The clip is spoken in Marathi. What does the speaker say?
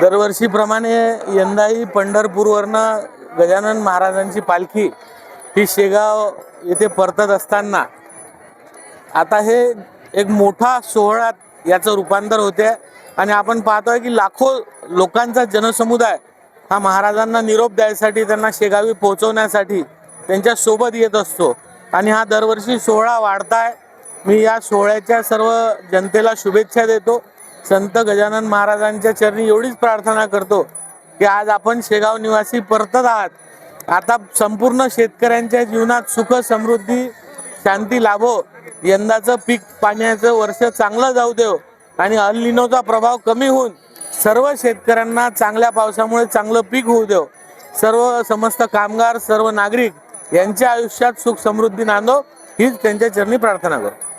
दरवर्षीप्रमाणे यंदाही पंढरपूरवरनं गजानन महाराजांची पालखी ही शेगाव येथे परतत असताना आता हे एक मोठा सोहळ्यात याचं रूपांतर होते आणि आपण पाहतोय की लाखो लोकांचा जनसमुदाय हा महाराजांना निरोप द्यायसाठी, त्यांना शेगावी पोहोचवण्यासाठी त्यांच्या सोबत येत असतो आणि हा दरवर्षी सोहळा वाढताय। मी या सोहळ्याच्या सर्व जनतेला शुभेच्छा देतो। संत गजानन महाराजांच्या चरणी एवढीच प्रार्थना करतो की आज आपण शेगाव निवासी परतत आहात। आता संपूर्ण शेतकऱ्यांच्या जीवनात सुख समृद्धी शांती लाभो, यंदाचं पीक पाण्याचं वर्ष चांगलं जाऊ देव आणि अल निनोचा प्रभाव कमी होऊन सर्व शेतकऱ्यांना चांगल्या पावसामुळे चांगलं पीक होऊ देव। सर्व समस्त कामगार, सर्व नागरिक यांच्या आयुष्यात सुख समृद्धी नांदो हीच त्यांच्या चरणी प्रार्थना करतो।